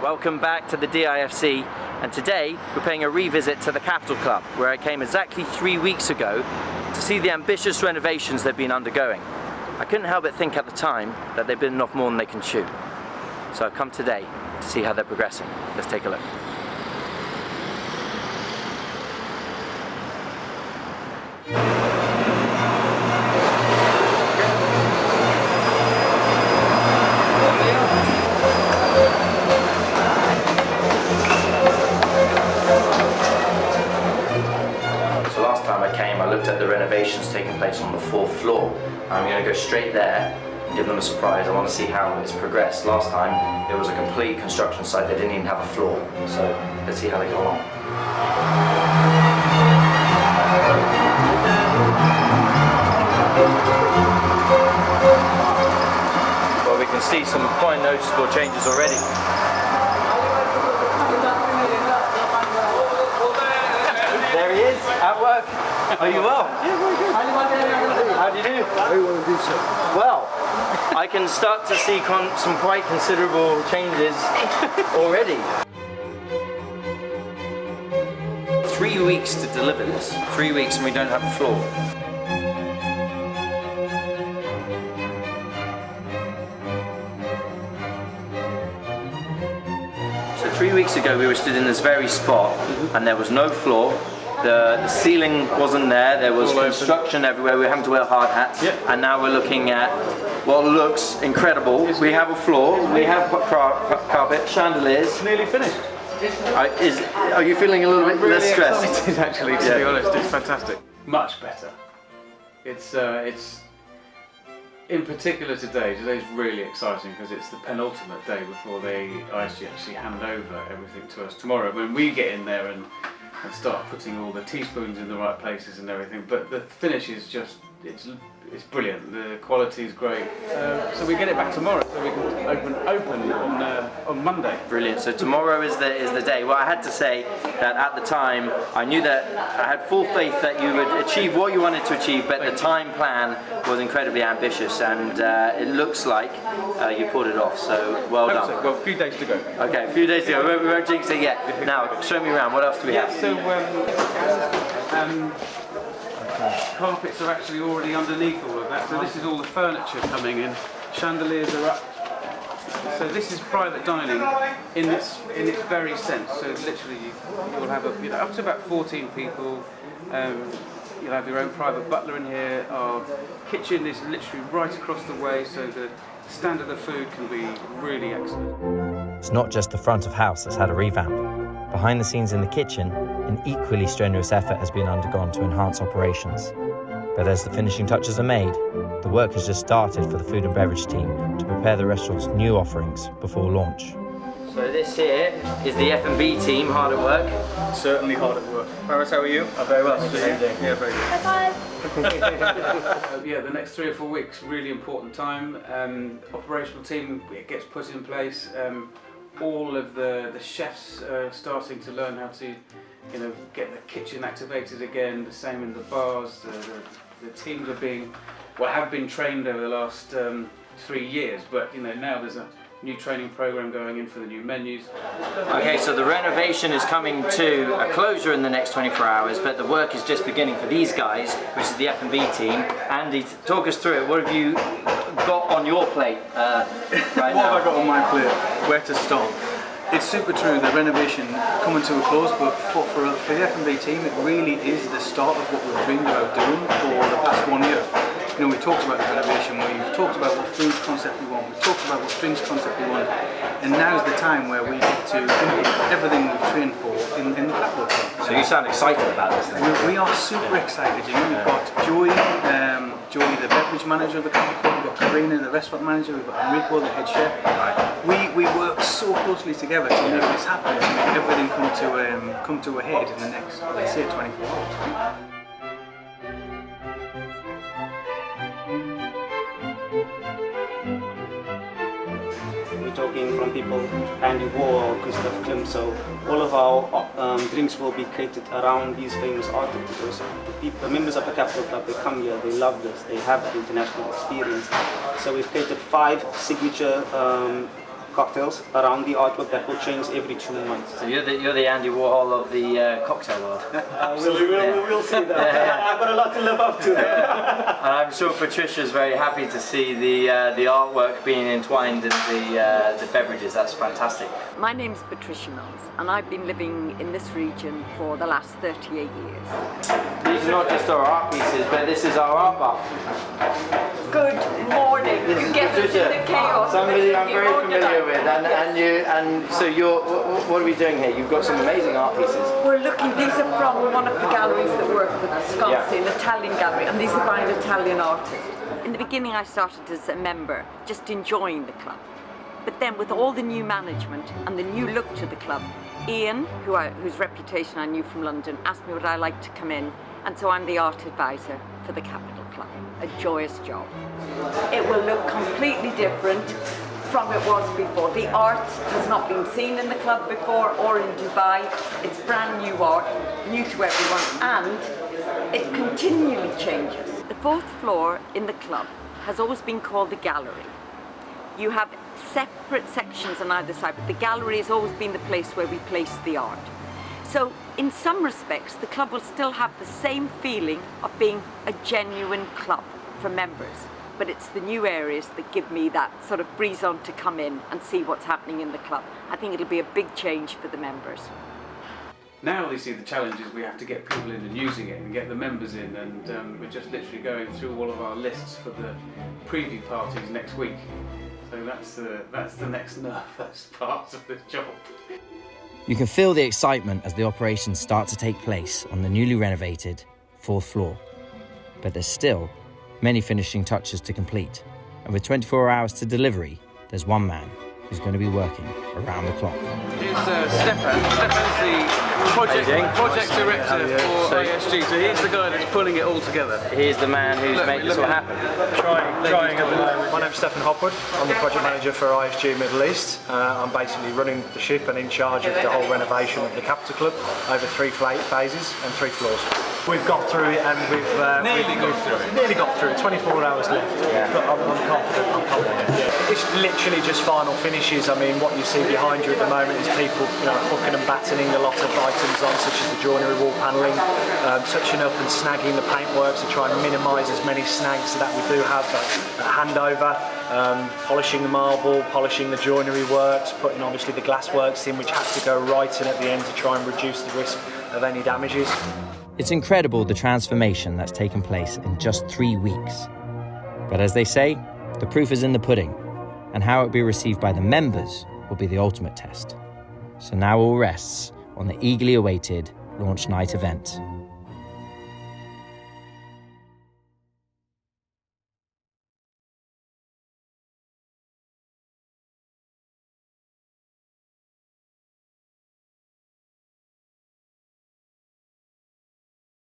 Welcome back to the DIFC, and today we're paying a revisit to the Capital Club, where I came exactly 3 weeks ago to see the ambitious renovations they've been undergoing. I couldn't help but think at the time that they've bitten off more than they can chew. So I've come today to see how they're progressing. Let's take a look. I looked at the renovations taking place on the 4th floor. I'm going to go straight there and give them a surprise. I want to see how it's progressed. Last time it was a complete construction site, they didn't even have a floor. So let's see how they go along. Well, we can see some quite noticeable changes already. There he is, at work. Are you well? Yeah, very good. How do you do? Very well indeed, sir. Well, I can start to see some quite considerable changes already. 3 weeks to deliver this. 3 weeks and we don't have a floor. So 3 weeks ago we were stood in this very spot and there was no floor. The ceiling wasn't there, there was construction everywhere, we were having to wear hard hats, and now we're looking at what looks incredible. We have a floor, we have carpet, chandeliers. It's nearly finished. Are you feeling a little bit really less stressed? Excited, actually, to be honest, it's fantastic. Much better. It's in particular today's really exciting because it's the penultimate day before they actually hand over everything to us tomorrow when we get in there and start putting all the teaspoons in the right places and everything. But the finish is just, it's brilliant. The quality is great. So we get it back tomorrow, so we can open on Monday. Brilliant. So tomorrow is the day. Well, I had to say that at the time I knew that I had full faith that you would achieve what you wanted to achieve, but the time plan was incredibly ambitious, and it looks like you pulled it off. So well done. We've got a few days to go. Okay, a few days to go. We won't jinx it yet. Now, show me around. What else do we have? So carpets are actually already underneath all of that. So this is all the furniture coming in. Chandeliers are up. So this is private dining in its very sense. So literally you'll have up to about 14 people. You'll have your own private butler in here. Our kitchen is literally right across the way, so the standard of the food can be really excellent. It's not just the front of house that's had a revamp. Behind the scenes in the kitchen, an equally strenuous effort has been undergone to enhance operations. But as the finishing touches are made, the work has just started for the food and beverage team to prepare the restaurant's new offerings before launch. So this here is the F&B team, hard at work. Certainly hard at work. Paris, how are you? Oh, very well. How are you doing? Yeah, very good. High five! Yeah, the next 3 or 4 weeks, really important time. Operational team, it gets put in place. All of the chefs are starting to learn how to, get the kitchen activated again. The same in the bars. The teams have been trained over the last 3 years, but now there's a new training program going in for the new menus. Okay, so the renovation is coming to a closure in the next 24 hours, but the work is just beginning for these guys, which is the F&B team. Andy, talk us through it. What have you got on your plate right now? What have I got on my plate? Where to start? It's super true, the renovation coming to a close, but for the F&B team, it really is the start of what we've dreamed about doing for the past 1 year. We talked about the renovation, we've talked about what food concept we want, we've talked about what drinks concept we want, and now's the time where we get to implement everything we've trained for in the Capital Club. So you sound excited about this then? We are super excited. We've got Joey, the beverage manager of the Capital Club, we've got Karina, the restaurant manager, we've got Enrico, the head chef. Right. We work so closely together to make this happen, to make everything come to a head in the next, let's say, 24 hours. Talking from people, Andy War, Gustav Klim, so all of our drinks will be created around these famous artists because the members of the Capital Club, they come here, they love this, they have the international experience. So we've created 5 signature cocktails around the artwork that will change every 2 months. So you're the Andy Warhol of the cocktail world. We'll see that. I've got a lot to live up to. And I'm sure Patricia's very happy to see the artwork being entwined in the beverages. That's fantastic. My name's Patricia Mills, and I've been living in this region for the last 38 years. These are not just our art pieces, but this is our art bar. Good morning. This You is get into Patricia, the chaos. somebody I'm You very won't familiar deny. with, and so what are we doing here? You've got some amazing art pieces. We're looking, these are from one of the galleries that work with us, Sconsi, an Italian gallery, and these are by an Italian artist. In the beginning I started as a member, just enjoying the club. But then with all the new management and the new look to the club, Ian, whose reputation I knew from London, asked me would I like to come in, and so I'm the art advisor for the Capital Club. A joyous job. It will look completely different from it was before. The art has not been seen in the club before or in Dubai. It's brand new art, new to everyone, and it continually changes. The 4th floor in the club has always been called the gallery. You have separate sections on either side, but the gallery has always been the place where we place the art. So in some respects, the club will still have the same feeling of being a genuine club for members, but it's the new areas that give me that sort of breeze on to come in and see what's happening in the club. I think it'll be a big change for the members. Now we see the challenges. We have to get people in and using it and get the members in, and we're just literally going through all of our lists for the preview parties next week. So that's the next nervous part of the job. You can feel the excitement as the operations start to take place on the newly renovated 4th floor. But there's still many finishing touches to complete. And with 24 hours to delivery, there's one man who's going to be working around the clock. Here's Stefan. Stefan's the project director for ISG, so he's the guy that's pulling it all together. He's the man who's made this all happen. Trying at the moment. My name's Stefan Hopwood. I'm the project manager for ISG Middle East. I'm basically running the ship and in charge of the whole renovation of the Capital Club over 3 phases and 3 floors. We've got through it and we've nearly got through it. 24 hours left, but I'm confident. It's literally just final finishes. I mean, what you see behind you at the moment is people, hooking and battening a lot of items on, such as the joinery wall panelling, touching up and snagging the paintwork to try and minimise as many snags that we do have at handover, polishing the marble, polishing the joinery works, putting obviously the glass works in, which had to go right in at the end to try and reduce the risk of any damages. It's incredible the transformation that's taken place in just 3 weeks. But as they say, the proof is in the pudding, and how it be received by the members will be the ultimate test. So now all rests on the eagerly awaited launch night event.